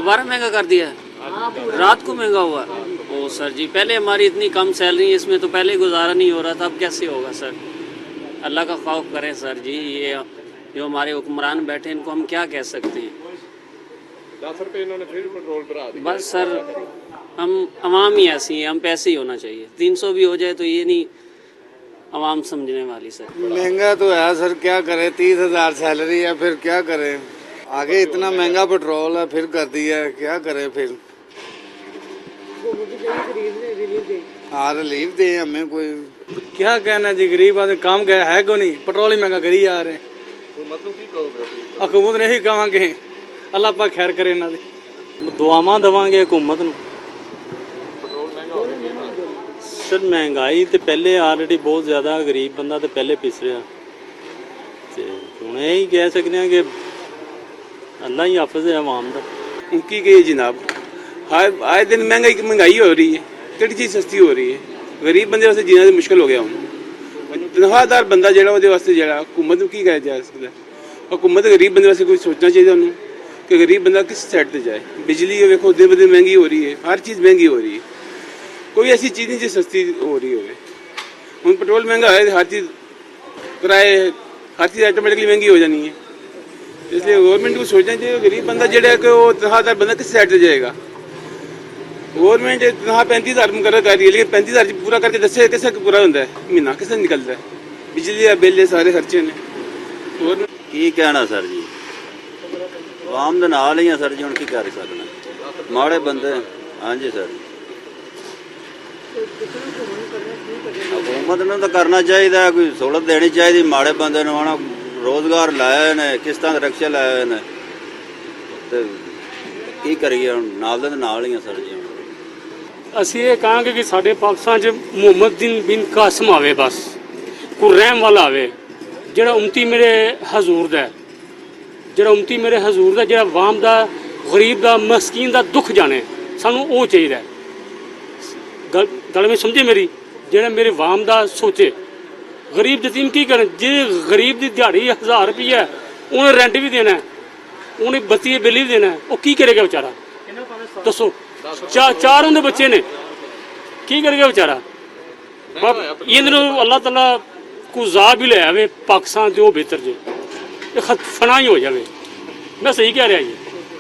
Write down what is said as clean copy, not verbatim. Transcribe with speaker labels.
Speaker 1: दोबारा महंगा कर दिया है, रात को महंगा हुआ। ओ सर जी, पहले हमारी इतनी कम सैलरी है, इसमें तो पहले गुजारा नहीं हो रहा था, अब कैसे होगा सर? अल्लाह का खौफ करें सर जी। ये जो हमारे हुक्मरान बैठे इनको हम क्या कह सकते हैं?
Speaker 2: 10 रुपए इन्होंने फिर पेट्रोल बढ़ा दिया।
Speaker 1: बस सर, हम आवाम ही ऐसी हैं, हम पैसे ही होना चाहिए। 300 भी हो जाए तो ये नहीं आवाम समझने वाली सर।
Speaker 3: महंगा तो है सर, क्या करें, 30,000 सैलरी है, फिर क्या करें? आगे इतना महंगा पेट्रोल है, फिर कर दिया है, क्या करें फिर? हाँ, रिलीफ दे हमें कोई।
Speaker 4: क्या कहना जी, गरीब आदमी काम गया है को नहीं, पेट्रोल ही महंगा करी जा रहे हैं।
Speaker 2: मतलब की कहोगे?
Speaker 4: हुकूमत ने ही कहांगे, अल्लाह पाक खैर करे इन्हां दी। दुआवां देवांगे हुकूमत ਨੂੰ।
Speaker 2: पेट्रोल महंगा हो गया।
Speaker 5: ਸਰ ਮਹਿੰਗਾਈ ਤੇ ਪਹਿਲੇ ਆਲਰੇਡੀ ਬਹੁਤ ਜ਼ਿਆਦਾ, ਗਰੀਬ ਬੰਦਾ ਤੇ ਪਹਿਲੇ ਪਿਸ ਰਿਹਾ ਤੇ ਹੁਣ ਇਹ ਹੀ ਕਹਿ ਸਕਦੇ ਹਾਂ ਕਿ ਅੱਲਾ ਹੀ ਹਾਫਿਜ਼ ਹੈ ਆਵਾਮ ਦਾ।
Speaker 4: उनकी गई जनाब, हर आए दिन महंगाई हो रही है, किहड़ी चीज़ सस्ती हो रही है। गरीब बंदे वास्ते जीना मुश्किल हो गया हूँ। तनख्वाहदार बंदा ਜਿਹੜਾ ਉਹਦੇ ਵਾਸਤੇ ਜਿਹੜਾ हुकूमत ਨੂੰ ਕੀ ਕਿਹਾ ਜਾ ਸਕਦਾ? हुकूमत गरीब बंदे वास्ते कुछ सोचना चाहिए उन्होंने कि गरीब बंदा किस साइड पे जाए। बिजली वेखो दिन ब दिन महंगी हो रही है, हर चीज़ महंगी हो रही है, कोई ऐसी चीज़ नहीं जो सस्ती हो रही हो। हम पेट्रोल महंगा है, हर चीज़ किराए, हर चीज़ ऑटोमेटिकली महंगी हो जानी है। इसलिए गवर्नमेंट को सोचना चाहिए गरीब बंदा ਜਿਹੜਾ कि वो तनख्वाहदार बंदा किस साइड से जाएगा। गवर्नमेंट तनख्वाह 35,000 मुकर्रर कर रही है, लेकिन 35,000 पूरा करके दसे किसे पूरा होता है महीना, किसे निकलता है? बिजली का बिल सारे खर्चे ने। गवर्नमेंट
Speaker 6: ਕੀ ਕਹਿਣਾ ਸਰ ਜੀ, ਆਵਾਮ ਦੇ ਨਾਲ ਹੀ ਆ ਸਰ ਜੀ, ਹੁਣ ਕੀ ਕਰ ਸਕਣਾ, ਮਾੜੇ ਬੰਦੇ। ਹਾਂਜੀ ਸਰ, हुकूमत ਨੂੰ ਤਾਂ ਕਰਨਾ ਚਾਹੀਦਾ, ਕੋਈ ਸਹੂਲਤ ਦੇਣੀ ਚਾਹੀਦੀ ਮਾੜੇ ਬੰਦੇ ਨੂੰ। ਹੁਣ ਰੋਜ਼ਗਾਰ ਲਾਏ ਨੇ, ਕਿਸ਼ਤਾਂ ਦੇ ਰਕਸ਼ੇ ਲਾਏ ਹੋਏ ਨੇ, ਤੇ ਕੀ ਕਰੀਏ ਹੁਣ, ਨਾਲ ਦੇ ਨਾਲ ਹੀ ਆ ਸਰ ਜੀ।
Speaker 7: ਅਸੀਂ ਇਹ ਕਹਾਂਗੇ ਕਿ ਸਾਡੇ ਪਾਕਿਸਤਾਨ 'ਚ ਮੁਹੰਮਦ ਬਿਨ ਕਾਸਿਮ ਆਵੇ, ਬਸ ਕੋਈ ਰਹਿਮ ਵਾਲਾ ਆਵੇ, ਜਿਹੜਾ ਉਮਤੀ ਮੇਰੇ ਹਜ਼ੂਰ ਦਾ, ਜਿਹੜਾ ਉਮਤੀ ਮੇਰੇ ਹਜ਼ੂਰ ਦਾ, ਜਿਹੜਾ ਆਵਾਮ ਦਾ, ਗਰੀਬ ਦਾ, ਮਸਕੀਨ ਦਾ ਦੁੱਖ ਜਾਣੇ, ਸਾਨੂੰ ਉਹ ਚਾਹੀਦਾ। ਗੱਲ ਵਿੱਚ ਸਮਝੇ ਮੇਰੀ, ਜਿਹੜਾ ਮੇਰੇ ਆਵਾਮ ਦਾ ਸੋਚੇ। ਗਰੀਬ ਯਤੀਮ ਕੀ ਕਰਨ? ਜੇ ਗਰੀਬ ਦੀ ਦਿਹਾੜੀ 1000 ਰੁਪਈਆ, ਉਹਨੇ ਰੈਂਟ ਵੀ ਦੇਣਾ, ਉਹਨੇ ਬੱਤੀ ਦੇ ਬਿੱਲ ਵੀ ਦੇਣਾ, ਉਹ ਕੀ ਕਰੇਗਾ ਵਿਚਾਰਾ? ਦੱਸੋ, ਚਾਰ ਉਹਦੇ ਬੱਚੇ ਨੇ, ਕੀ ਕਰੇਗਾ ਵਿਚਾਰਾ? ਇਹਨਾਂ ਨੂੰ ਅੱਲਾਹ ਤਾਲਾ ਕੋਈ ਜ਼ਾਬ ਵੀ ਲੈ ਆਵੇ ਪਾਕਿਸਤਾਨ 'ਤੇ, ਉਹ ਬਿਹਤਰ ਜੇ, ਇਹ ਫਨਾ ਹੀ ਹੋ ਜਾਵੇ। ਮੈਂ ਸਹੀ ਕਹਿ ਰਿਹਾ ਜੀ।